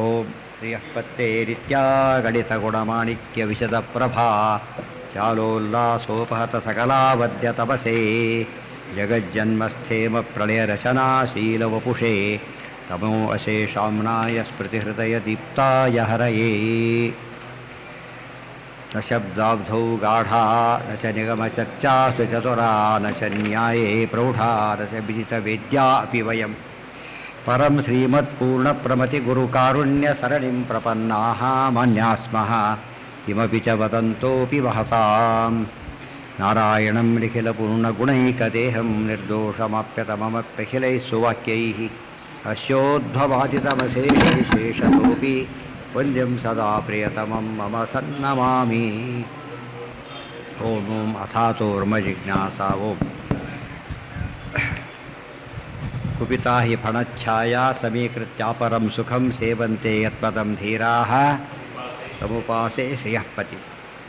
ಓಂ ಶ್ರೀಯಃಪತ್ತೇರಿತ್ಯಾ ಗಣಿತಗುಣಮಾಣಿಕ್ಯವಿಶದಪ್ರಭಾ ಚಾಲೋಲ್ಲಾಸೋಪಹತ ಸಕಲಾವದ್ಯ ತಪಸೇ ಜಗಜ್ಜನ್ಮಸ್ಥೇಮ ಪ್ರಳಯರಚನಾಶೀಲವಪುಷೇ ತಮೋ ಅಶೇಷಾಮ್ನಾಯ ಸ್ಮೃತಿಹೃದಯದೀಪ್ತಾಯ ಹರಯೇ ನ ಶಬ್ದಾಬ್ಧೌ ಗಾಢಾ ನ ಚ ನಿಗಮಚರ್ಚಾಸು ಚತುರಾ ನ ಚ ನ್ಯಾಯೇ ಪ್ರೌಢಾ ನ ಚ ವಿದಿತವೇದ್ಯಾ ಅಪಿ ವಯಂ ಪರಂ ಶ್ರೀಮತ್ಪೂರ್ಣಪ್ರಮತಿಗುರುಕಾರುಣ್ಯಸರಣಿಂ ಪ್ರಪನ್ನಾಃ ಮನ್ಯಾಃ ಸ್ಮಃ ಕಿಮಪಿ ಚ ವದಂತೋಪಿ ವಹತಾಂ ನಾರಾಯಣಂ ನಿಖಿಲಪೂರ್ಣಗುಣೈಕದೇಹಂ ನಿರ್ದೋಷಮಾಪ್ಯತಮಮಪ್ಯಖಿಲೈಃ ಸುವಾಕ್ಯೈಃ ಅಸ್ಯೋದ್ಭವಾದಿತಮಶೇಷವಿಶೇಷತೋಪಿ ವಂದ್ಯಂ ಸದಾ ಪ್ರಿಯತಮಂ ಮಮ ಸನ್ನಮಾಮಿ. ಓಂ ಓಂ ಅಥಾತೋರ್ಮಜಿಜ್ಞಾಸಾ ಓಂ ಕುಪಿತಾ ಹಿ ಫಣಚ್ಛಾಯಾ ಸಮೀಕೃತ್ಯಾಪರಂ ಸುಖಂ ಸೇವಂತೆ ಯತ್ಪದಂ ಧೀರಾಃ ಸಮುಪಾಸೆ ಶ್ರೀಯಃಪತಿ.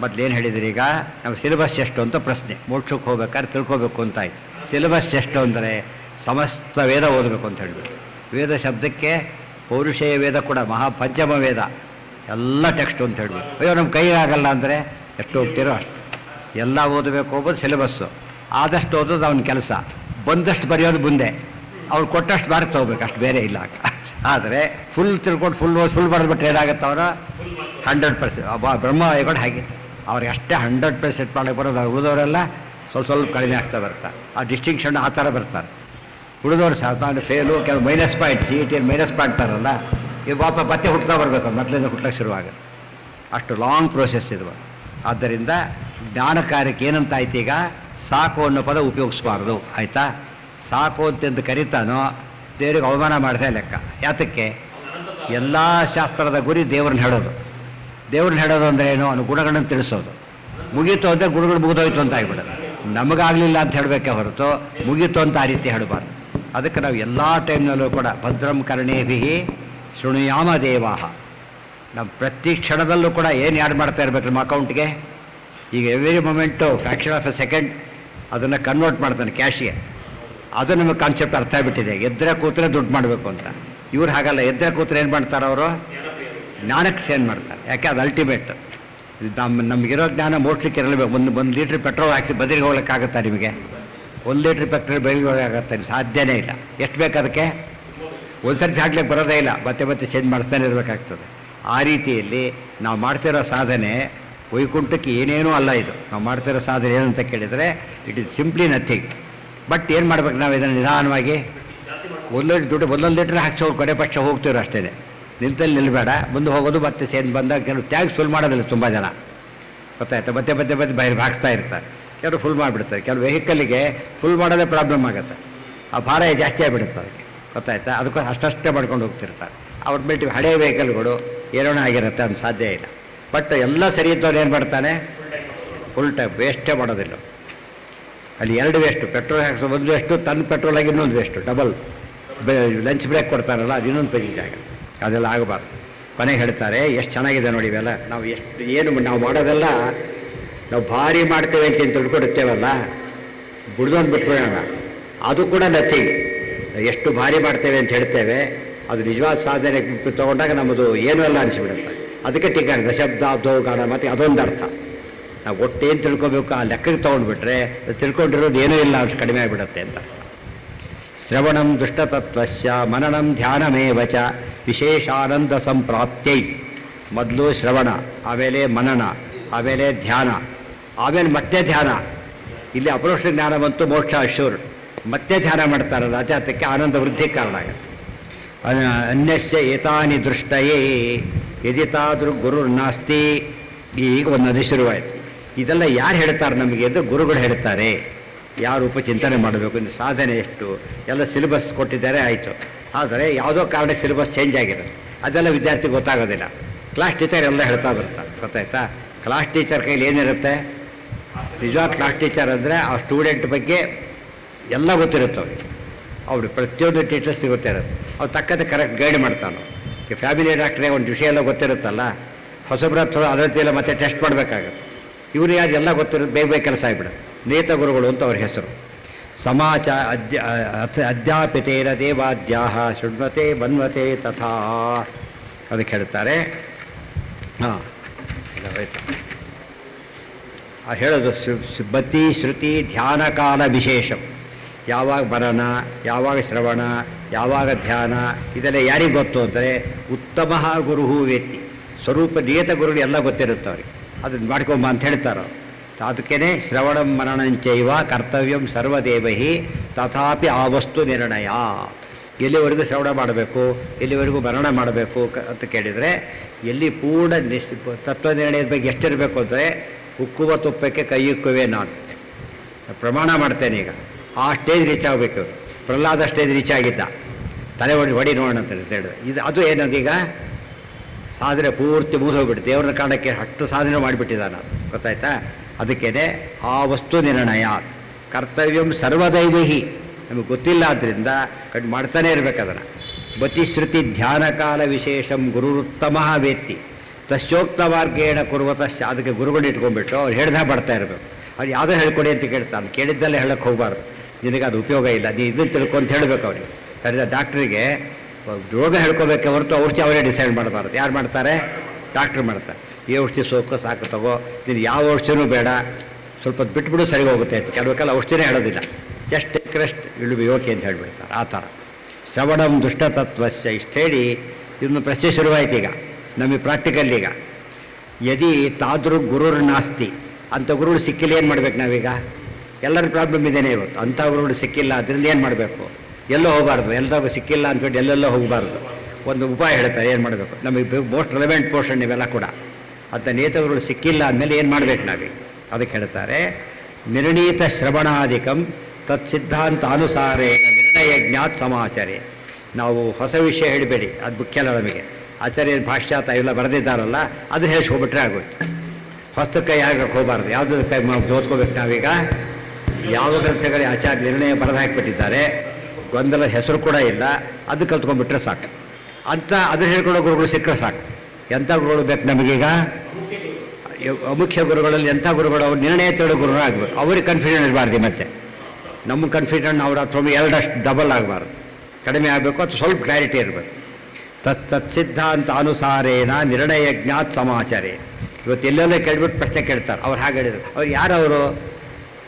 ಮೊದಲೇನು ಹೇಳಿದ್ರಿ? ಈಗ ನಮ್ಮ ಸಿಲೆಬಸ್ ಎಷ್ಟು ಅಂತ ಪ್ರಶ್ನೆ. ಮೋಕ್ಷಕ್ಕೆ ಹೋಗ್ಬೇಕಾದ್ರೆ ತಿಳ್ಕೋಬೇಕು ಅಂತಾಯ್ತು. ಸಿಲೆಬಸ್ ಎಷ್ಟು ಅಂದರೆ ಸಮಸ್ತ ವೇದ ಓದಬೇಕು ಅಂತ ಹೇಳಿಬಿಟ್ಟು. ವೇದ ಶಬ್ದಕ್ಕೆ ಪೌರುಷೇಯ ವೇದ ಕೂಡ ಮಹಾಪಂಚಮ ವೇದ ಎಲ್ಲ ಟೆಕ್ಸ್ಟು ಅಂತ ಹೇಳ್ಬಿಟ್ಟು. ಅಯ್ಯೋ ನಮ್ಮ ಕೈಗಾಗಲ್ಲ ಅಂದರೆ ಎಷ್ಟು ಹೋಗ್ತಿರೋ ಅಷ್ಟು ಎಲ್ಲ ಓದಬೇಕು ಹೋಗೋದು ಸಿಲೆಬಸ್ಸು. ಆದಷ್ಟು ಓದೋದು ಅವನ ಕೆಲಸ, ಬಂದಷ್ಟು ಬರೆಯೋದು ಮುಂದೆ, ಅವ್ರು ಕೊಟ್ಟಷ್ಟು ಮಾರ್ಕ್ ತೊಗೋಬೇಕು, ಅಷ್ಟು ಬೇರೆ ಇಲ್ಲ. ಆದರೆ ಫುಲ್ ತಿಳ್ಕೊಂಡು ಫುಲ್ ಬರೆದ್ಬಿಟ್ರೆ ಏನಾಗುತ್ತೆ? ಅವರ 100% ಬ್ರಹ್ಮವಾಯುಗಳು ಹಾಗಿತ್ತು. ಅವ್ರಿಗೆ ಅಷ್ಟೇ 100% ಮಾಡಕ್ಕೆ ಬರೋದು. ಅವ್ರು ಉಳಿದವರೆಲ್ಲ ಸ್ವಲ್ಪ ಕಡಿಮೆ ಆಗ್ತಾ ಬರ್ತಾರೆ. ಆ ಡಿಸ್ಟಿಂಕ್ಷನ್ ಆ ಥರ ಬರ್ತಾರೆ. ಉಳಿದವರು ಸಹ ನಾನು ಫೇಲು, ಕೆಲವು ಮೈನಸ್ ಪಾಯಿಂಟ್, CET ಮೈನಸ್ ಮಾಡ್ತಾರಲ್ಲ, ಇವು ಮತ್ತೆ ಹುಟ್ತಾ ಬರಬೇಕು, ಮೊದಲಿಂದ ಹುಟ್ಲಕ್ಕೆ ಶುರುವಾಗುತ್ತೆ. ಅಷ್ಟು ಲಾಂಗ್ ಪ್ರೋಸೆಸ್ ಇದು. ಆದ್ದರಿಂದ ಜ್ಞಾನ ಕಾರ್ಯಕ್ಕೆ ಏನಂತ ಆಯ್ತು? ಈಗ ಸಾಕು ಅನ್ನೋ ಪದ ಉಪಯೋಗಿಸ್ಬಾರ್ದು, ಆಯಿತಾ? ಸಾಕು ಅಂತಂದು ಕರಿತಾನೋ ದೇವರಿಗೆ ಅವಮಾನ ಮಾಡಿದೆ ಲೆಕ್ಕ. ಯಾತಕ್ಕೆ? ಎಲ್ಲ ಶಾಸ್ತ್ರದ ಗುರಿ ದೇವ್ರನ್ನ ಹೇಳೋದು. ದೇವ್ರನ್ನ ಹೇಳೋದು ಅಂದರೆ ಏನು? ಅವನು ಗುಣಗಳನ್ನು ತಿಳಿಸೋದು. ಮುಗೀತು ಅಂದರೆ ಗುಣಗಳು ಮುಗಿದೋಯ್ತು ಅಂತ ಆಗಿಬಿಡೋದು. ನಮಗಾಗಲಿಲ್ಲ ಅಂತ ಹೇಳಬೇಕೆ ಹೊರತು ಮುಗೀತು ಅಂತ ಆ ರೀತಿ ಹೇಳಬಾರ್ದು. ಅದಕ್ಕೆ ನಾವು ಎಲ್ಲ ಟೈಮ್ನಲ್ಲೂ ಕೂಡ ಭದ್ರಂ ಕರ್ಣೇಭಿ ಶೃಣುಯಾಮ ದೇವಾಹ, ನಮ್ಮ ಪ್ರತಿ ಕ್ಷಣದಲ್ಲೂ ಕೂಡ ಏನು ಯಾರು ಮಾಡ್ತಾ ಇರಬೇಕು ನಮ್ಮ ಅಕೌಂಟ್ಗೆ. ಈಗ every moment fraction of A second ಅದನ್ನು ಕನ್ವರ್ಟ್ ಮಾಡ್ತಾನೆ ಕ್ಯಾಶ್ಗೆ. ಅದು ನಮಗೆ ಕಾನ್ಸೆಪ್ಟ್ ಅರ್ಥ ಆಗಿಬಿಟ್ಟಿದೆ. ಎದ್ರೆ ಕೂತ್ರೆ ದುಡ್ಡು ಮಾಡಬೇಕು ಅಂತ. ಇವ್ರು ಹಾಗಲ್ಲ. ಎದ್ರೆ ಕೂತ್ರೆ ಏನು ಮಾಡ್ತಾರೆ ಅವರು? ಜ್ಞಾನಕ್ಕೆ ಸೇನ್ ಮಾಡ್ತಾರೆ. ಯಾಕೆ? ಅದು ಅಲ್ಟಿಮೇಟ್. ನಮಗಿರೋ ಜ್ಞಾನ ಮೋಸ್ಟ್ಲಿಕ್ಕೆ ಇರಲೇಬೇಕು. ಒಂದು ಲೀಟ್ರ್ ಪೆಟ್ರೋಲ್ ಹಾಕ್ಸಿ ಬದಲಿಗೆ ಹೋಗ್ಲಿಕ್ಕಾಗುತ್ತಾ ನಿಮಗೆ? 1 ಲೀಟ್ರ್ ಪೆಟ್ರೋಲ್ ಬದಲಿಗೆ ಹೋಗೋಕ್ಕಾಗತ್ತೆ? ಸಾಧ್ಯನೇ ಇಲ್ಲ. ಎಷ್ಟು ಬೇಕು ಅದಕ್ಕೆ? ಒಂದು ಸರ್ತಿ ಹಾಕ್ಲಿಕ್ಕೆ ಬರೋದೇ ಇಲ್ಲ, ಮತ್ತೆ ಚೇಂಜ್ ಮಾಡಿಸ್ತಾನೆ ಇರಬೇಕಾಗ್ತದೆ. ಆ ರೀತಿಯಲ್ಲಿ ನಾವು ಮಾಡ್ತಿರೋ ಸಾಧನೆ ವೈಕುಂಠಕ್ಕೆ ಏನೇನೂ ಅಲ್ಲ. ಇದು ನಾವು ಮಾಡ್ತಿರೋ ಸಾಧನೆ ಏನು ಅಂತ ಕೇಳಿದರೆ it is simply nothing. But ಏನು ಮಾಡ್ಬೇಕು ನಾವು? ಇದನ್ನು ನಿಧಾನವಾಗಿ ಒಂದೊಂದು ಲೀಟ್ರ್ ಹಾಕ್ಸಿ ಹೋಗಿ ಕೊನೆ ಪಕ್ಷ ಹೋಗ್ತೀರೋ ಅಷ್ಟೇ. ನಿಂತಲ್ಲಿ ನಿಲ್ಲಬೇಡ, ಮುಂದೆ ಹೋಗೋದು. ಮತ್ತೆ ಸೇನ್ ಬಂದಾಗ ಕೆಲವು ಟ್ಯಾಂಕ್ಸ್ ಫುಲ್ ಮಾಡೋದಿಲ್ಲ ತುಂಬ ಜನ, ಗೊತ್ತಾಯ್ತು? ಮತ್ತೆ ಬೈರು ಹಾಕ್ಸ್ತಾ ಇರ್ತಾರೆ. ಕೆಲವರು ಫುಲ್ ಮಾಡಿಬಿಡ್ತಾರೆ. ಕೆಲವು ವೆಹಿಕಲ್ಲಿಗೆ ಫುಲ್ ಮಾಡೋದೇ ಪ್ರಾಬ್ಲಮ್ ಆಗುತ್ತೆ. ಆ ಭಾರ ಜಾಸ್ತಿ ಆಗಿಬಿಡುತ್ತೆ ಅದಕ್ಕೆ, ಗೊತ್ತಾಯ್ತಾ? ಅದಕ್ಕೂ ಅಷ್ಟೇ ಮಾಡ್ಕೊಂಡು ಹೋಗ್ತಿರ್ತಾರೆ. ಅವ್ರ ಬಿಟ್ಟು ಹಳೆಯ ವೆಹಿಕಲ್ಗಳು ಏನೋ ಆಗಿರುತ್ತೆ, ಅದು ಸಾಧ್ಯ ಇಲ್ಲ. ಬಟ್ ಎಲ್ಲ ಸರಿ ಇದ್ದವ್ರು ಏನು ಮಾಡ್ತಾನೆ? ಫುಲ್ ಟೈಮ್ ವೇಸ್ಟೇ ಮಾಡೋದಿಲ್ಲ. ಅಲ್ಲಿ 2 ವೇಸ್ಟು, ಪೆಟ್ರೋಲ್ ಹಾಕ್ಸೋ ಒಂದು ವೇಸ್ಟು, ತನ್ನ ಪೆಟ್ರೋಲ್ ಆಗಿ ಇನ್ನೊಂದು ವೇಸ್ಟು, ಡಬಲ್ ಲಂಚ್ ಬ್ರೇಕ್ ಕೊಡ್ತಾರಲ್ಲ, ಅದು ಇನ್ನೊಂದು ಪೇಜ್ ಆಗುತ್ತೆ. ಅದೆಲ್ಲ ಆಗಬಾರ್ದು. ಕೊನೆಗೆ ಹೇಳ್ತಾರೆ, ಎಷ್ಟು ಚೆನ್ನಾಗಿದೆ ನೋಡಿ ಇವೆಲ್ಲ. ನಾವು ಏನು ನಾವು ಮಾಡೋದೆಲ್ಲ ನಾವು ಭಾರಿ ಮಾಡ್ತೇವೆ ಅಂತ ತಿಳ್ಕೊಂಡಿರ್ತೇವಲ್ಲ, ಬುಡ್ದೊಂದು ಬಿಟ್ಕೊಳ್ಳೋಣ, ಅದು ಕೂಡ ನಥಿಂಗ್. ಎಷ್ಟು ಭಾರಿ ಮಾಡ್ತೇವೆ ಅಂತ ಹೇಳ್ತೇವೆ, ಅದು ನಿಜವಾದ ಸಾಧನೆ ತೊಗೊಂಡಾಗ ನಮ್ಮದು ಏನೂ ಅಲ್ಲ ಅನಿಸ್ಬಿಡುತ್ತೆ. ಅದಕ್ಕೆ ಟೀಕಾ ದಶಬ್ದಾಬ್ಧವು ಗಾಢ, ಮತ್ತು ಅದೊಂದು ಅರ್ಥ. ನಾವು ಒಟ್ಟೇನು ತಿಳ್ಕೊಬೇಕು ಆ ಲೆಕ್ಕಕ್ಕೆ ತೊಗೊಂಡ್ಬಿಟ್ರೆ ತಿಳ್ಕೊಂಡಿರೋದು ಏನೂ ಇಲ್ಲ, ಅಷ್ಟು ಕಡಿಮೆ ಆಗಿಬಿಡುತ್ತೆ ಅಂತ. ಶ್ರವಣಂ ದುಷ್ಟತತ್ವಸ್ಯ ಮನನಂ ಧ್ಯಾನಮೇವ ಚ ವಿಶೇಷಾನಂದ ಸಂಪ್ರಾಪ್ತೈ. ಮೊದಲು ಶ್ರವಣ, ಆಮೇಲೆ ಮನನ, ಆಮೇಲೆ ಧ್ಯಾನ, ಆಮೇಲೆ ಮತ್ತೆ ಧ್ಯಾನ. ಇಲ್ಲಿ ಅಪರೋಕ್ಷ ಜ್ಞಾನ ಬಂತು, ಮೋಕ್ಷ ಅಶ್ಯೂರ್. ಮತ್ತೆ ಧ್ಯಾನ ಮಾಡ್ತಾರಲ್ಲ, ಅಜಾತಕ್ಕೆ ಆನಂದ ವೃದ್ಧಿ ಕಾರಣ ಆಗುತ್ತೆ. ಅನ್ಯಸ್ಯ ಏತಾನಿ ದೃಷ್ಟಯೇ ಯದಿತಾದ್ರೂ ಗುರುರ್ನಾಸ್ತಿ. ಈಗ ಒಂದು ನದಿ ಶುರುವಾಯಿತು. ಇದೆಲ್ಲ ಯಾರು ಹೇಳ್ತಾರೆ ನಮಗೆ ಅಂದರೆ ಗುರುಗಳು ಹೇಳ್ತಾರೆ. ಯಾರು ಉಪಚಿಂತನೆ ಮಾಡಬೇಕು, ಇನ್ನು ಸಾಧನೆ ಎಷ್ಟು ಎಲ್ಲ ಸಿಲೆಬಸ್ ಕೊಟ್ಟಿದ್ದಾರೆ, ಆಯಿತು. ಆದರೆ ಯಾವುದೋ ಕಾರಣ ಸಿಲೆಬಸ್ ಚೇಂಜ್ ಆಗಿದೆ, ಅದೆಲ್ಲ ವಿದ್ಯಾರ್ಥಿಗೆ ಗೊತ್ತಾಗೋದಿಲ್ಲ. ಕ್ಲಾಸ್ ಟೀಚರ್ ಎಲ್ಲ ಹೇಳ್ತಾ ಬರ್ತಾರೆ, ಗೊತ್ತಾಯ್ತಾ? ಕ್ಲಾಸ್ ಟೀಚರ್ ಕೈಲಿ ಏನಿರುತ್ತೆ? ನಿಜವಾದ ಕ್ಲಾಸ್ ಟೀಚರ್ ಅಂದರೆ ಆ ಸ್ಟೂಡೆಂಟ್ ಬಗ್ಗೆ ಎಲ್ಲ ಗೊತ್ತಿರುತ್ತೆ ಅವ್ರಿಗೆ. ಅವ್ರು ಪ್ರತಿಯೊಂದು ಟೀಚರ್ಸ್ಗೆ ಗೊತ್ತಿರುತ್ತೆ. ಅವ್ರು ತಕ್ಕಂತೆ ಕರೆಕ್ಟ್ ಗೈಡ್ ಮಾಡ್ತಾನೆ. ಈ ಫ್ಯಾಮಿಲಿ ಡಾಕ್ಟ್ರಿಗೆ ಒಂದು ವಿಷಯ ಎಲ್ಲ ಗೊತ್ತಿರುತ್ತಲ್ಲ, ಹೊಸಬ್ರ ಅದೇ ರೀತಿಯೆಲ್ಲ ಮತ್ತೆ ಟೆಸ್ಟ್ ಮಾಡಬೇಕಾಗತ್ತೆ. ಇವ್ರಿಗೆ ಅದೆಲ್ಲ ಗೊತ್ತಿರುತ್ತೆ, ಬೇಗ ಕೆಲಸ ಆಗಿಬಿಡುತ್ತೆ. ನೇತ ಗುರುಗಳು ಅಂತ ಅವ್ರ ಹೆಸರು. ಸಮಾಚ ಅಧ್ಯಾಪಿತೇನ ದೇವಾದ್ಯಾಹ ಶೃಣ್ವತೆ ಬನ್ವತೆ ತಥಾ. ಅದಕ್ಕೆ ಹೇಳ್ತಾರೆ. ಹಾಂ ಆಯ್ತು ಹೇಳೋದು ಬತ್ತಿ ಶ್ರುತಿ ಧ್ಯಾನ ಕಾಲ ವಿಶೇಷಂ. ಯಾವಾಗ ಮನನ, ಯಾವಾಗ ಶ್ರವಣ, ಯಾವಾಗ ಧ್ಯಾನ, ಇದೆಲ್ಲ ಯಾರಿಗೆ ಗೊತ್ತು ಅಂದರೆ ಉತ್ತಮ ಗುರುಹು ವೇತ್ತಿ. ಸ್ವರೂಪ ನಿಯತ ಗುರುಗಳು ಎಲ್ಲ ಗೊತ್ತಿರುತ್ತೆ ಅವ್ರಿಗೆ, ಅದನ್ನು ಮಾಡ್ಕೊಂಬ ಅಂತ ಹೇಳ್ತಾರೋ. ಅದಕ್ಕೇ ಶ್ರವಣಂ ಮನನಂಚೈವ ಕರ್ತವ್ಯಂ ಸರ್ವದೇವಹಿ ತಥಾಪಿ ಆ ವಸ್ತು ನಿರ್ಣಯ. ಎಲ್ಲಿವರೆಗೂ ಶ್ರವಣ ಮಾಡಬೇಕು, ಎಲ್ಲಿವರೆಗೂ ಮರಣ ಮಾಡಬೇಕು ಅಂತ ಕೇಳಿದರೆ ಎಲ್ಲಿ ಪೂರ್ಣ ತತ್ವ ನಿರ್ಣಯದ ಬಗ್ಗೆ ಎಷ್ಟಿರಬೇಕು ಅಂದರೆ ಉಕ್ಕುವ ತುಪ್ಪಕ್ಕೆ ಕೈಯುಕ್ಕುವೆ ನಾನು ಪ್ರಮಾಣ ಮಾಡ್ತೇನೆ. ಈಗ ಆ ಸ್ಟೇಜ್ ರೀಚ್ ಆಗಬೇಕು. ಪ್ರಹ್ಲಾದ ಸ್ಟೇಜ್ ರೀಚ್ ಆಗಿದ್ದ, ತಲೆ ಹೊಡಿ ನೋಡೋಣ ಅಂತ ಹೇಳಿದ್ರೆ ಇದು ಅದು ಏನದೀಗ ಸಾಧನೆ ಪೂರ್ತಿ ಮುಗಿದೋಗ್ಬಿಟ್ಟು ದೇವ್ರನ್ನ ಕಾರಣಕ್ಕೆ ಅಷ್ಟು ಸಾಧನೆ ಮಾಡಿಬಿಟ್ಟಿದ್ದ ನಾನು, ಗೊತ್ತಾಯ್ತಾ? ಅದಕ್ಕೇ ಆ ವಸ್ತು ನಿರ್ಣಯ ಕರ್ತವ್ಯಂ ಸರ್ವದೈವಹಿ. ನಮಗೆ ಗೊತ್ತಿಲ್ಲ ಆದ್ದರಿಂದ ಕಣ್ಣು ಮಾಡ್ತಾನೆ ಇರಬೇಕು ಅದನ್ನು. ಬತಿಶ್ರುತಿ ಧ್ಯಾನ ಕಾಲ ವಿಶೇಷಂ ಗುರುರುತ್ತಮ ವೇತ್ತಿ ತಸ್ಯೋಕ್ತ ಮಾರ್ಗೇಣ ಕುರುವತಶ್ಚ. ಅದಕ್ಕೆ ಗುರುಗಳು ಇಟ್ಕೊಂಡ್ಬಿಟ್ಟು ಅವ್ರು ಹೇಳ್ದಾಗ ಬರ್ತಾ ಇರಬೇಕು. ಅವ್ರು ಯಾವುದೋ ಹೇಳ್ಕೊಡಿ ಅಂತ ಕೇಳ್ತಾನೆ, ಕೇಳಿದ್ದಲ್ಲೇ ಹೇಳಕ್ಕೆ ಹೋಗಬಾರ್ದು. ನಿನಗೆ ಅದು ಉಪಯೋಗ ಇಲ್ಲ, ನೀ ಇದನ್ನು ತಿಳ್ಕೊಂಡು ಹೇಳಬೇಕು ಅವ್ರಿಗೆ. ಹೇಳಿದ ಡಾಕ್ಟ್ರಿಗೆ ರೋಗ ಹೇಳ್ಕೋಬೇಕೆ ಹೊರತು ಔಷಧಿ ಅವರೇ ಡಿಸೈಡ್ ಮಾಡಬಾರ್ದು. ಯಾರು ಮಾಡ್ತಾರೆ? ಡಾಕ್ಟ್ರು ಮಾಡ್ತಾರೆ. ಈ ಔಷಧಿ ಸೋಕು ಸಾಕು ತಗೋ, ನೀನು ಯಾವ ಔಷಧಿನೂ ಬೇಡ, ಸ್ವಲ್ಪ ಬಿಟ್ಬಿಡು ಸರಿ ಹೋಗುತ್ತೆ ಅಂತ. ಕೆಲವಕ್ಕೆಲ್ಲ ಔಷಧಿನೇ ಹೇಳೋದಿಲ್ಲ, ಜಸ್ಟ್ ಕ್ರೆಸ್ಟ್ ಇಳು ಯೋಗಿ ಅಂತ ಹೇಳಿಬಿಡ್ತಾರೆ. ಆ ಥರ ಶ್ರವಣಂ ದುಷ್ಟತತ್ವಸ್ಯ ಇಷ್ಟು ಹೇಳಿ ಇನ್ನು ಪ್ರಶ್ನೆ ಶುರುವಾಯ್ತು. ಈಗ ನಮಗೆ ಪ್ರಾಕ್ಟಿಕಲ್ ಈಗ ಯದಿ ತಾದ್ರು ಗುರುರ್ ನಾಸ್ತಿ, ಅಂಥ ಗುರುಗಳು ಸಿಕ್ಕಿಲ್ಲ ಏನು ಮಾಡ್ಬೇಕು ನಾವೀಗ? ಎಲ್ಲರ ಪ್ರಾಬ್ಲಮ್ ಇದೇನೆ ಇವತ್ತು. ಅಂಥ ಗುರುಗಳು ಸಿಕ್ಕಿಲ್ಲ, ಅದರಿಂದ ಏನು ಮಾಡಬೇಕು? ಎಲ್ಲೋ ಹೋಗಬಾರ್ದು, ಎಲ್ಲರೂ ಸಿಕ್ಕಿಲ್ಲ ಅಂದ್ಬಿಟ್ಟು ಎಲ್ಲೆಲ್ಲೋ ಹೋಗಬಾರ್ದು. ಒಂದು ಉಪಾಯ ಹೇಳ್ತಾರೆ ಏನು ಮಾಡಬೇಕು. ನಮಗೆ ಮೋಸ್ಟ್ ರೆಲೆವೆಂಟ್ ಪೋರ್ಷನ್ ಇವೆಲ್ಲ ಕೂಡ. ಅಂಥ ನೇತಗಳು ಸಿಕ್ಕಿಲ್ಲ ಅಂದಮೇಲೆ ಏನು ಮಾಡಬೇಕು ನಾವೀಗ? ಅದಕ್ಕೆ ಹೇಳ್ತಾರೆ ನಿರ್ಣೀತ ಶ್ರವಣಾಧಿಕಂ ತತ್ಸಿದ್ಧಾಂತ ಅನುಸಾರೇಣ ನಿರ್ಣಯ ಜ್ಞಾತ್ ಸಮಾಚಾರಿ. ನಾವು ಹೊಸ ವಿಷಯ ಹೇಳಬೇಡಿ, ಅದು ಮುಖ್ಯ ಅಲ್ಲ ನಮಗೆ. ಆಚಾರ್ಯ ಭಾಷ್ಯಾತ ಎಲ್ಲ ಬರೆದಿದ್ದಾರಲ್ಲ ಅದನ್ನು ಹೇಳಿಸ್ಕೊಬಿಟ್ರೆ ಆಗೋಯ್ತು. ಹೊಸ್ತಕ್ಕೆ ಯಾಕೆ ಹೋಗಬಾರ್ದು, ಯಾವುದು ಕೈ ಓದ್ಕೋಬೇಕು ನಾವೀಗ? ಯಾವ ಗ್ರಂಥಗಳಿಗೆ ಆಚಾರ್ಯ ನಿರ್ಣಯ ಬರೆದು ಹಾಕಿಬಿಟ್ಟಿದ್ದಾರೆ, ಗೊಂದಲ ಹೆಸರು ಕೂಡ ಇಲ್ಲ, ಅದು ಕಲ್ತ್ಕೊಂಡ್ಬಿಟ್ರೆ ಸಾಕು ಅಂತ. ಅದನ್ನು ಹೇಳ್ಕೊಳ್ಳೋ ಗುರುಗಳು ಸಿಕ್ಕರೆ ಸಾಕು. ಎಂಥ ಗುರುಗಳು ಬೇಕು ನಮಗೀಗ? ಅಮುಖ್ಯ ಗುರುಗಳಲ್ಲಿ ಎಂಥ ಗುರುಗಳು? ಅವ್ರು ನಿರ್ಣಯ ತಿಳೋ ಗುರುಗಳು ಆಗಬೇಕು. ಅವ್ರಿಗೆ ಕನ್ಫ್ಯೂಷನ್ ಇರಬಾರ್ದು. ಮತ್ತೆ ನಮ್ಮ ಕನ್ಫ್ಯೂಷನ್ ಅವ್ರ ಹತ್ರ ಎರಡಷ್ಟು ಡಬಲ್ ಆಗಬಾರ್ದು, ಕಡಿಮೆ ಆಗಬೇಕು. ಅಥವಾ ಸ್ವಲ್ಪ ಕ್ಲಾರಿಟಿ ಇರಬೇಕು. ತತ್ಸಿದ್ಧಾಂತ ಅನುಸಾರೇಣ ನಿರ್ಣಯ ಜ್ಞಾತ್ ಸಮಾಚಾರಿ. ಇವತ್ತು ಎಲ್ಲೆಲ್ಲೇ ಕೇಳ್ಬಿಟ್ಟು ಪ್ರಶ್ನೆ ಕೇಳ್ತಾರೆ. ಅವ್ರು ಹಾಗೆ ಹೇಳಿದ್ರು. ಅವ್ರು ಯಾರವರು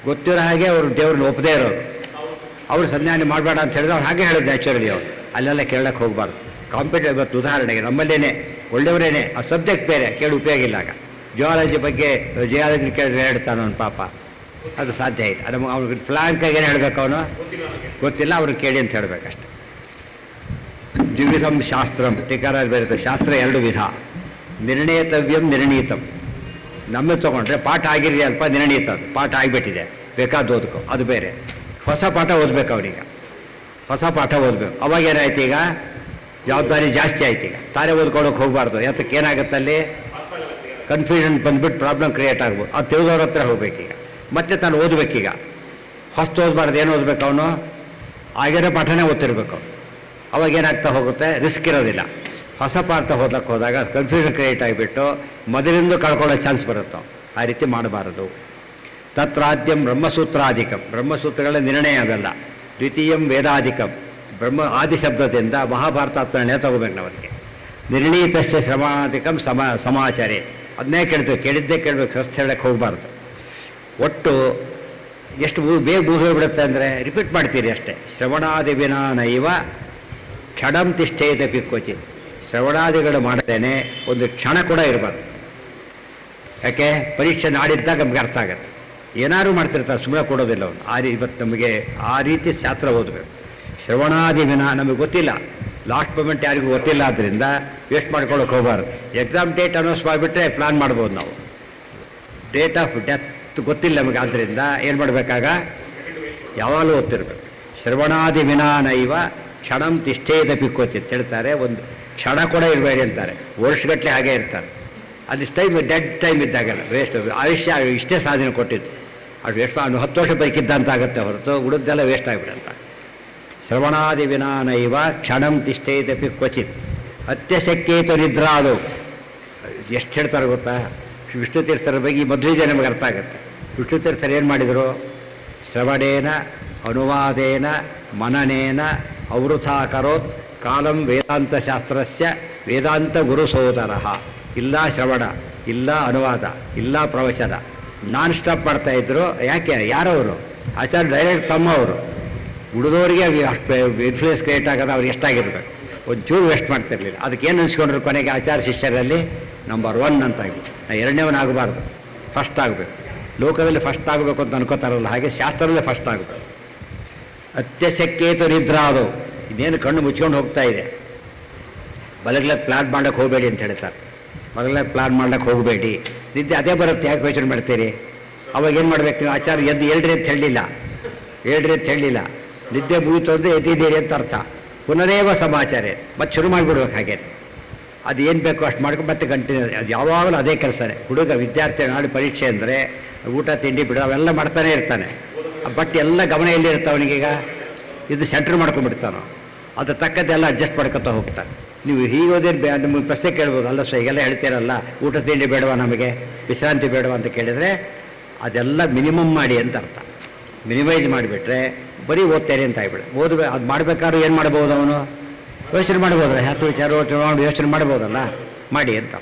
ಗೊತ್ತಿರೋ ಹಾಗೆ ಅವರು ದೇವ್ರನ್ನ ಒಪ್ಪದೇ ಇರೋರು. ಅವರು ಸಂಧಾನ ಮಾಡಬೇಡ ಅಂತ ಹೇಳಿದ್ರೆ ಅವ್ರು ಹಾಗೆ ಹೇಳಿದ್ರು ನ್ಯಾಚುರಲಿ. ಅವರು ಅಲ್ಲೆಲ್ಲ ಕೇಳಕ್ಕೆ ಹೋಗಬಾರ್ದು. ಕಾಂಪಿಟೇಟಿವ್ ಇವತ್ತು ಉದಾಹರಣೆಗೆ ನಮ್ಮಲ್ಲೇನೆ ಒಳ್ಳೆಯವರೇನೆ, ಆ ಸಬ್ಜೆಕ್ಟ್ ಬೇರೆ, ಕೇಳಿ ಉಪಯೋಗ ಇಲ್ಲ. ಆಗ ಜಿಯಾಲಜಿ ಬಗ್ಗೆ ಜಿಯಾಲಜಿ ಕೇಳಿದ್ರೆ ಹೇಳ್ತಾನೆ ಅವನು ಪಾಪ, ಅದು ಸಾಧ್ಯ ಇಲ್ಲ. ನಮಗೆ ಅವ್ನಿಗೆ ಫ್ಲಾಂಕಾಗಿ ಏನು ಹೇಳಬೇಕು? ಅವನು ಗೊತ್ತಿಲ್ಲ, ಅವ್ರಿಗೆ ಕೇಳಿ ಅಂತ ಹೇಳಬೇಕಷ್ಟೆ. ದ್ವಿವಿಧಂ ಶಾಸ್ತ್ರಂ ಟೀಕಾರ ಬೇರೆ. ಶಾಸ್ತ್ರ ಎರಡು ವಿಧ, ನಿರ್ಣೇತವ್ಯಂ ನಿರ್ಣೀತಂ. ನಮ್ಮ ತೊಗೊಂಡ್ರೆ ಪಾಠ ಆಗಿರಲಿ ಅಲ್ಪ ನಿರ್ಣೀತ, ಅದು ಪಾಠ ಆಗಿಬಿಟ್ಟಿದೆ ಬೇಕಾದ ಓದ್ಕೊ, ಅದು ಬೇರೆ. ಹೊಸ ಪಾಠ ಓದಬೇಕು ಅವನಿಗೆ, ಹೊಸ ಪಾಠ ಓದಬೇಕು. ಅವಾಗ ಏನಾಯ್ತು? ಈಗ ಜವಾಬ್ದಾರಿ ಜಾಸ್ತಿ ಆಯ್ತು. ಈಗ ತಾನೇ ಓದ್ಕೊಳಕ್ಕೆ ಹೋಗಬಾರ್ದು. ಯಾತಕ್ಕೆ ಏನಾಗುತ್ತೆ ಅಲ್ಲಿ ಕನ್ಫ್ಯೂಷನ್ ಬಂದ್ಬಿಟ್ಟು ಪ್ರಾಬ್ಲಮ್ ಕ್ರಿಯೇಟ್ ಆಗ್ಬೋದು. ಅದು ತಿಳಿದವ್ರ ಹತ್ರ ಹೋಗ್ಬೇಕೀಗ. ಮತ್ತೆ ತಾನು ಓದಬೇಕೀಗ. ಹೊಸ್ತು ಓದಬಾರ್ದು. ಏನು ಓದಬೇಕು ಅವನು? ಆಗಿರೋ ಪಾಠನೇ ಓದ್ತಿರ್ಬೇಕು. ಅವಾಗ ಏನಾಗ್ತಾ ಹೋಗುತ್ತೆ? ರಿಸ್ಕ್ ಇರೋದಿಲ್ಲ. ಹೊಸ ಪಾಠ ಓದಕ್ಕೆ ಹೋದಾಗ ಕನ್ಫ್ಯೂಷನ್ ಕ್ರಿಯೇಟ್ ಆಗಿಬಿಟ್ಟು ಮೊದಲಿಂದ ಕಳ್ಕೊಳ್ಳೋ ಚಾನ್ಸ್ ಬರುತ್ತೆ. ಆ ರೀತಿ ಮಾಡಬಾರದು. ತತ್ರಾದ್ಯಂ ಬ್ರಹ್ಮಸೂತ್ರಾಧಿಕಂ, ಬ್ರಹ್ಮಸೂತ್ರಗಳ ನಿರ್ಣಯ ಅವೆಲ್ಲ. ದ್ವಿತೀಯಂ ವೇದಾಧಿಕಂ, ಬ್ರಹ್ಮ ಆದಿ ಶಬ್ದದಿಂದ ಮಹಾಭಾರತಾತ್ಮರಣೆ ತಗೋಬೇಕು ನಾವರಿಗೆ. ನಿರ್ಣೀತಸ್ಯ ಶ್ರವಣಾಧಿಕಂ ಸಮಾಚಾರಿ. ಅದನ್ನೇ ಕೇಳ್ತೇವೆ, ಕೇಳಿದ್ದೇ ಕೇಳಬೇಕು, ಹೊಸ್ತು ಹೇಳಕ್ಕೆ ಹೋಗಬಾರ್ದು. ಒಟ್ಟು ಎಷ್ಟು ಬೇಗ ಹೋಗಿಬಿಡುತ್ತೆ ಅಂದರೆ ರಿಪೀಟ್ ಮಾಡ್ತೀರಿ ಅಷ್ಟೇ. ಶ್ರವಣಾದಿ ವಿನಾನೈವ ಕ್ಷಣಂ ತಿಷ್ಠೇತಪಿ ಕ್ವಚಿತ್. ಶ್ರವಣಾದಿಗಳು ಮಾಡ್ತೇನೆ ಒಂದು ಕ್ಷಣ ಕೂಡ ಇರಬಾರ್ದು. ಯಾಕೆ? ಪರೀಕ್ಷೆ ನಾಡಿದ್ದಾಗ ನಮಗೆ ಅರ್ಥ ಆಗುತ್ತೆ. ಏನಾದ್ರು ಮಾಡ್ತಿರ್ತಾರೆ, ಸುಮ್ಮನೆ ಕೊಡೋದಿಲ್ಲ ಅವನು. ಇವತ್ತು ನಮಗೆ ಆ ರೀತಿ ಶಾಸ್ತ್ರ ಓದಬೇಕು. ಶ್ರವಣಾದಿ ವಿನಾ ನಮಗೆ ಗೊತ್ತಿಲ್ಲ, ಲಾಸ್ಟ್ ಮೂಮೆಂಟ್ ಯಾರಿಗೂ ಗೊತ್ತಿಲ್ಲ. ಆದ್ದರಿಂದ ವೇಸ್ಟ್ ಮಾಡ್ಕೊಳ್ಳೋಕೆ ಹೋಗಬಾರ್ದು. ಎಕ್ಸಾಮ್ ಡೇಟ್ ಅನೌನ್ಸ್ ಮಾಡಿಬಿಟ್ರೆ ಪ್ಲಾನ್ ಮಾಡ್ಬೋದು ನಾವು. ಡೇಟ್ ಆಫ್ ಡೆತ್ ಗೊತ್ತಿಲ್ಲ ನಮಗೆ. ಆದ್ದರಿಂದ ಏನು ಮಾಡಬೇಕಾಗ? ಯಾವಾಗಲೂ ಓದ್ತಿರ್ಬೇಕು. ಶ್ರವಣಾದಿ ವಿನಾನೈವ ಕ್ಷಣಂ ತಿಷ್ಠೇದಪಿ ಕ್ವಚಿತ್ ಹೇಳ್ತಾರೆ. ಒಂದು ಕ್ಷಣ ಕೂಡ ಇರಬೇಡಿ ಅಂತಾರೆ. ವರ್ಷಗಟ್ಟಲೆ ಹಾಗೆ ಇರ್ತಾರೆ. ಅದು ಟೈಮ್ ಡೆಡ್ ಟೈಮ್ ಇದ್ದಾಗಲ್ಲ, ವೇಸ್ಟ್. ಆಯುಷ್ಯ ಇಷ್ಟೇ ಸಾಧನೆ ಕೊಟ್ಟಿದ್ದು, ಅದು ವೇಸ್ಟ್. ಅವನು 10 ವರ್ಷ ಬೈಕಿದ್ದ ಅಂತ ಆಗುತ್ತೆ ಹೊರತು ಉಳಿದೆಲ್ಲ ವೇಸ್ಟ್ ಆಗಿಬಿಡಂತ. ಶ್ರವಣಾದಿ ವಿನಾನೈವ ಕ್ಷಣಂ ತಿಷ್ಠೇದಪಿ ಕ್ವಚಿತ್ ಅತ್ಯಶಕ್ಯೇತು ನಿದ್ರಾದು. ಎಷ್ಟು ಹೇಳ್ತಾರೆ ಗೊತ್ತಾ? ವಿಷ್ಣು ತೀರ್ಥರ ಬಗ್ಗೆ ಈ ಮಧ್ವಿದೆ ನಮಗೆ ಅರ್ಥ ಆಗುತ್ತೆ. ವಿಷ್ಣು ತೀರ್ಥರು ಏನು ಮಾಡಿದರು? ಶ್ರವಣೇನ ಅನುವಾದೇನ ಮನನೇನ ಅವೃಥಾ ಕರೋತ್ ಕಾಲಂ ವೇದಾಂತಶಾಸ್ತ್ರಸ್ಯ ವೇದಾಂತ ಗುರು ಸೋದರ. ಇಲ್ಲ ಶ್ರವಣ, ಇಲ್ಲ ಅನುವಾದ, ಇಲ್ಲ ಪ್ರವಚನ, ನಾನ್ ಸ್ಟಾಪ್ ಮಾಡ್ತಾಯಿದ್ರು. ಯಾಕೆ? ಯಾರವರು? ಆಚಾರ್ಯ ಡೈರೆಕ್ಟ್ ತಮ್ಮ ಅವರು. ಉಳಿದವರಿಗೆ ಅಷ್ಟು ಇನ್ಫ್ಲೂಯೆನ್ಸ್ ಕ್ರಿಯೇಟ್ ಆಗೋದು ಅವ್ರಿಗೆ ಎಷ್ಟಾಗಿರ್ಬೇಕು, ಒಂಚೂರು ವೇಸ್ಟ್ ಮಾಡ್ತಿರ್ಲಿಲ್ಲ. ಅದಕ್ಕೆ ಏನು ಅನಿಸ್ಕೊಂಡ್ರು ಕೊನೆಗೆ ಆಚಾರ್ಯ ಶಿಷ್ಯರಲ್ಲಿ ನಂಬರ್ 1 ಅಂತಾಗಿ. ಎರಡನೇವನಾಗಬಾರ್ದು, ಫಸ್ಟ್ ಆಗಬೇಕು. ಲೋಕದಲ್ಲಿ ಫಸ್ಟ್ ಆಗಬೇಕು ಅಂತ ಅನ್ಕೋತಾರಲ್ಲ, ಹಾಗೆ ಶಾಸ್ತ್ರದಲ್ಲೇ ಫಸ್ಟ್ ಆಗಬೇಕು. ಅತ್ಯಶಕ್ಯೇತು ನಿದ್ರಾದು, ಇನ್ನೇನು ಕಣ್ಣು ಮುಚ್ಕೊಂಡು ಹೋಗ್ತಾ ಇದೆ. ಬಲಗ್ಲಕ್ಕೆ ಪ್ಲಾನ್ ಮಾಡೋಕ್ಕೆ ಹೋಗಬೇಡಿ ಅಂತ ಹೇಳ್ತಾರೆ. ಬಲಗ್ಲಕ್ಕೆ ಪ್ಲಾನ್ ಮಾಡೋಕ್ಕೆ ಹೋಗಬೇಡಿ, ನಿದ್ದೆ ಅದೇ ಬರುತ್ತೆ, ಯಾಕೆ ಯೋಚನೆ ಮಾಡ್ತೀರಿ? ಅವಾಗ ಏನು ಮಾಡ್ಬೇಕು ನೀವು? ಆಚಾರ್ಯ ಎದ್ದು ಹೇಳ್ರಿ ಅಂತ ಹೇಳಲಿಲ್ಲ, ಹೇಳ್ರಿ ಅಂತ ಹೇಳಲಿಲ್ಲ. ನಿದ್ದೆ ಮುಗಿತು ಅಂದರೆ ಎದ್ದಿದ್ದೀರಿ ಅಂತ ಅರ್ಥ. ಪುನರೇವ ಸಮಾಚಾರ, ಮತ್ತೆ ಶುರು ಮಾಡಿಬಿಡ್ಬೇಕು. ಹಾಗೆ ಅದು ಏನು ಬೇಕೋ ಅಷ್ಟು ಮಾಡ್ಕೊಂಡು ಮತ್ತೆ ಕಂಟಿನ್ಯೂ. ಅದು ಯಾವಾಗಲೂ ಅದೇ ಕೆಲಸನೇ. ಹುಡುಗ ವಿದ್ಯಾರ್ಥಿ ನಾಳೆ ಪರೀಕ್ಷೆ ಅಂದರೆ ಊಟ ತಿಂಡಿ ಬಿಡು ಅವೆಲ್ಲ ಮಾಡ್ತಾನೆ ಇರ್ತಾನೆ. ಬಟ್ ಎಲ್ಲ ಗಮನ ಎಲ್ಲಿ ಇರ್ತಾವೆ ಅವನಿಗೀಗ? ಇದು ಸೆಂಟ್ರ್ ಮಾಡ್ಕೊಂಡ್ಬಿಡ್ತಾನೋ, ಅದ್ರ ತಕ್ಕದ್ದೆಲ್ಲ ಅಡ್ಜಸ್ಟ್ ಮಾಡ್ಕೊತಾ ಹೋಗ್ತಾನೆ. ನೀವು ಹೀಗೆ ಓದೇನು ನಿಮಗೆ ಪ್ರಶ್ನೆ ಕೇಳ್ಬೋದು, ಅಲ್ಲ ಸೊ ಈಗೆಲ್ಲ ಹೇಳ್ತೀರಲ್ಲ ಊಟ ತಿಂಡಿ ಬೇಡವಾ, ನಮಗೆ ವಿಶ್ರಾಂತಿ ಬೇಡವಾ ಅಂತ ಕೇಳಿದರೆ ಅದೆಲ್ಲ ಮಿನಿಮಮ್ ಮಾಡಿ ಅಂತ ಅರ್ಥ. ಮಿನಿಮೈಸ್ ಮಾಡಿಬಿಟ್ರೆ ಬರೀ ಓದ್ತೇನೆ ಅಂತ ಆಗ್ಬಿಡ. ಅದು ಮಾಡಬೇಕಾದ್ರೂ ಏನು ಮಾಡ್ಬೋದು ಅವನು? ಯೋಚನೆ ಮಾಡ್ಬೋದಲ್ಲ, ಹತ್ತು ವಿಚಾರ ಯೋಚನೆ ಮಾಡ್ಬೋದಲ್ಲ, ಮಾಡಿ ಅಂತ.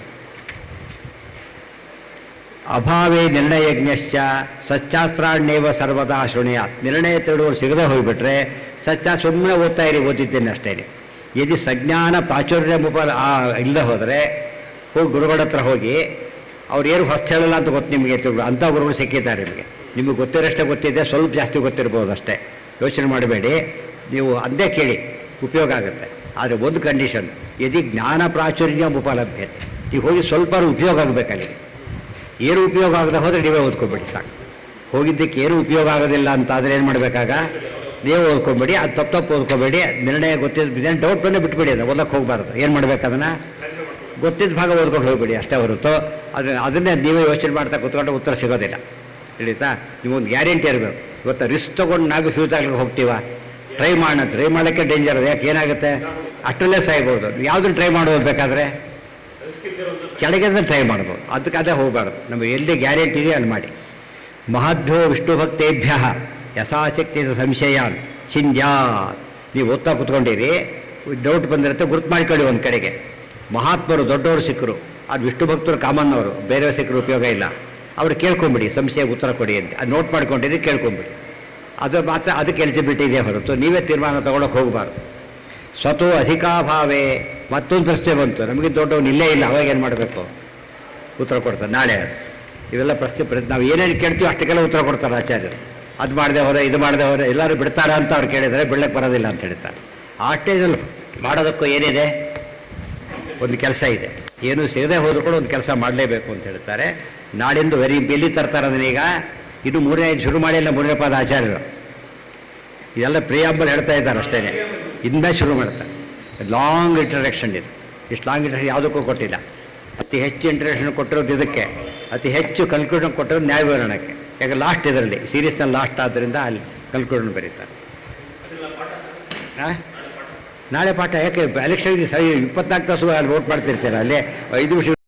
ಅಭಾವೇ ನಿರ್ಣಯಜ್ಞಶ್ಚ ಸಚ್ಚಾಸ್ತ್ರಾಣ್ಯವ ಸರ್ವದಾ ಶೃಣಯಾತ್. ನಿರ್ಣಯ ತಿಳುವಳು ಸಿಗದೆ ಹೋಗಿಬಿಟ್ರೆ ಸುಮ್ಮನೆ ಓದ್ತಾ ಇರಿ, ಓದಿದ್ದೇನೆ ಅಷ್ಟೇ. ಯದಿ ಸಜ್ಞಾನ ಪ್ರಾಚುರ್ಯ ಇಲ್ಲದೆ ಹೋದರೆ ಹೋಗಿ ಗುರುಗಳ ಹತ್ರ ಹೋಗಿ ಅವ್ರು ಏನು ಹೊಸ್ತು ಹೇಳಲ್ಲ ಅಂತ ಗೊತ್ತು ನಿಮಗೆ. ಅಂಥ ಗುರುಗಳು ಸಿಕ್ಕಿದ್ದಾರೆ ನಿಮಗೆ ಗೊತ್ತಿರೋಷ್ಟೇ ಗೊತ್ತಿದೆ, ಸ್ವಲ್ಪ ಜಾಸ್ತಿ ಗೊತ್ತಿರ್ಬೋದು ಅಷ್ಟೇ. ಯೋಚನೆ ಮಾಡಬೇಡಿ, ನೀವು ಅಂದೇ ಕೇಳಿ, ಉಪಯೋಗ ಆಗುತ್ತೆ. ಆದರೆ ಒಂದು ಕಂಡೀಷನ್, ಯದಿ ಜ್ಞಾನ ಪ್ರಾಚುರ್ಯ ಉಪಲಭ್ಯತೆ. ನೀವು ಹೋಗಿ ಸ್ವಲ್ಪ ಉಪಯೋಗ ಆಗಬೇಕು ಅಲ್ಲಿಗೆ. ಏನು ಉಪಯೋಗ ಆಗದೆ ಹೋದರೆ ನೀವೇ ಓದ್ಕೊಬೇಡಿ, ಸಾಕು. ಹೋಗಿದ್ದಕ್ಕೆ ಏನು ಉಪಯೋಗ ಆಗೋದಿಲ್ಲ ಅಂತ ಆದರೆ ಏನು ಮಾಡಬೇಕಾಗ? ನೀವು ಓದ್ಕೊಬೇಡಿ, ಅದು ತಪ್ಪು ಓದ್ಕೊಬೇಡಿ. ನಿರ್ಣಯ ಗೊತ್ತಿದ್ದು ಡೌಟ್ ಬಂದೇ ಬಿಟ್ಬಿಡಿ, ಅದು ಓದಕ್ಕೆ ಹೋಗಬಾರ್ದು. ಏನು ಮಾಡಬೇಕು? ಅದನ್ನು ಗೊತ್ತಿದ್ದ ಭಾಗ ಓದ್ಕೊಂಡು ಹೋಗ್ಬೇಡಿ ಅಷ್ಟೇ ಹೊರತು ಅದನ್ನೇ ನೀವೇ ಯೋಚನೆ ಮಾಡ್ತಾ ಕೂತ್ಕೊಂಡು ಉತ್ತರ ಸಿಗೋದಿಲ್ಲ. ತಿಳಿತಾ? ನೀವೊಂದು ಗ್ಯಾರಂಟಿ ಇರಬೇಕು. ಇವತ್ತು ರಿಸ್ಕ್ ತೊಗೊಂಡು ನಾವು ಫ್ಯೂಸ್ ಆಗ್ಲಿಕ್ಕೆ ಹೋಗ್ತೀವ? ಟ್ರೈ ಮಾಡೋಕ್ಕೆ ಡೇಂಜರ್. ಯಾಕೆ? ಏನಾಗುತ್ತೆ? ಅಷ್ಟರಲ್ಲೇ ಸಾಯ್ಬೋದು. ಯಾವುದನ್ನು ಟ್ರೈ ಮಾಡೋದು ಬೇಕಾದರೆ ಕೆಳಗೆ ಟ್ರೈ ಮಾಡ್ಬೋದು, ಅದಕ್ಕೆ ಅದೇ ಹೋಗಬಾರ್ದು. ನಮಗೆ ಎಲ್ಲಿ ಗ್ಯಾರಂಟಿ ಇದೆ ಅಲ್ಲಿ ಮಾಡಿ. ಮಹದ್ಭ್ಯೋ ವಿಷ್ಣು ಭಕ್ತೇಭ್ಯ ಯಥಾಶಕ್ತಿ ಸಂಶಯಾನ್ ಚಿಂದ್ಯಾತ್. ನೀವು ಓದ್ತಾ ಕೂತ್ಕೊಂಡಿರಿ, ಡೌಟ್ ಬಂದಿರುತ್ತೆ, ಗುರುತು ಮಾಡ್ಕೊಳ್ಳಿ ಒಂದು ಕಡೆಗೆ. ಮಹಾತ್ಮರು ದೊಡ್ಡವರು ಸಿಕ್ಕರು, ಅದು ವಿಷ್ಣು ಭಕ್ತರು ಕಾಮನ್ನವರು, ಬೇರೆಯವ್ರು ಸಿಕ್ಕರು ಉಪಯೋಗ ಇಲ್ಲ. ಅವ್ರು ಕೇಳ್ಕೊಂಬಿಡಿ, ಸಂಶಯ ಉತ್ತರ ಕೊಡಿ ಅಂತ. ಅದು ನೋಟ್ ಮಾಡ್ಕೊಂಡಿರಿ, ಕೇಳ್ಕೊಂಬಿಡಿ. ಅದು ಮಾತ್ರ ಅದಕ್ಕೆ ಎಲಿಜಿಬಿಲಿಟಿ ಇದೆ ಹೊರತು ನೀವೇ ತೀರ್ಮಾನ ತೊಗೊಳಕ್ಕೆ ಹೋಗಬಾರ್ದು. ಸ್ವತಃ ಅಧಿಕಾಭಾವೇ. ಮತ್ತೊಂದು ಪ್ರಶ್ನೆ ಬಂತು, ನಮಗೆ ದೊಡ್ಡವನು ಇಲ್ಲೇ ಇಲ್ಲ, ಅವಾಗ ಏನು ಮಾಡಬೇಕು? ಉತ್ತರ ಕೊಡ್ತಾರೆ ನಾಳೆ. ಇವೆಲ್ಲ ಪ್ರಶ್ನೆ ನಾವು ಏನೇನು ಕೇಳ್ತೀವಿ ಅಷ್ಟಕ್ಕೆಲ್ಲ ಉತ್ತರ ಕೊಡ್ತಾರೆ ಆಚಾರ್ಯರು. ಅದು ಮಾಡದೆ ಹೋದರೆ ಇದು ಮಾಡದೆ ಹೋದರೆ ಎಲ್ಲರೂ ಬಿಡ್ತಾರ ಅಂತ ಅವ್ರು ಕೇಳಿದರೆ ಬಿಡ್ಲಿಕ್ಕೆ ಬರೋದಿಲ್ಲ ಅಂತ ಹೇಳ್ತಾರೆ. ಆ ಸ್ಟೇಜಲ್ಲಿ ಮಾಡೋದಕ್ಕೂ ಏನಿದೆ? ಒಂದು ಕೆಲಸ ಇದೆ. ಏನು ಸಿಗದೆ ಹೋದರೂ ಕೂಡ ಒಂದು ಕೆಲಸ ಮಾಡಲೇಬೇಕು ಅಂತ ಹೇಳ್ತಾರೆ. ನಾಡಿಂದು ಎಲ್ಲಿ ತರ್ತಾರೆ ಅದನ್ನೀಗ? ಇನ್ನು 3ನೇ ಶುರು ಮಾಡಿಲ್ಲ, 3ನೇ ಪಾದ ಆಚಾರ್ಯರು. ಇದೆಲ್ಲ ಪ್ರಿಯಾಂಬಲ್ ಹೇಳ್ತಾ ಇದ್ದಾರೆ ಅಷ್ಟೇ. ಇಂದ ಶುರು ಮಾಡ್ತಾರೆ. ಲಾಂಗ್ ಇಂಟ್ರಡಕ್ಷನ್ ಇದು. ಇಷ್ಟು ಲಾಂಗ್ ಇಂಟ್ರಡಕ್ಷನ್ ಯಾವುದಕ್ಕೂ ಕೊಟ್ಟಿಲ್ಲ. ಅತಿ ಹೆಚ್ಚು ಇಂಟ್ರಡಕ್ಷನ್ ಕೊಟ್ಟಿರೋದು ಇದಕ್ಕೆ, ಅತಿ ಹೆಚ್ಚು ಕನ್ಕ್ಲೂಷನ್ ಕೊಟ್ಟಿರೋದು ನ್ಯಾಯ ವಿವರಣಕ್ಕೆ. ಯಾಕೆ ಲಾಸ್ಟ್ ಇದರಲ್ಲಿ ಸೀರೀಸ್ನಲ್ಲಿ ಲಾಸ್ಟ್ ಆದ್ದರಿಂದ ಅಲ್ಲಿ ಕನ್ಕ್ಲೂಷನ್ ಬರೀತಾರೆ. ನಾಳೆ ಪಾಠ. ಯಾಕೆ? ಎಲೆಕ್ಷನ್ಗೆ 24 ತಾಸು ಅಲ್ಲಿ ವೋಟ್ ಮಾಡ್ತಿರ್ತೀರ, ಅಲ್ಲೇ 5 ನಿಮಿಷ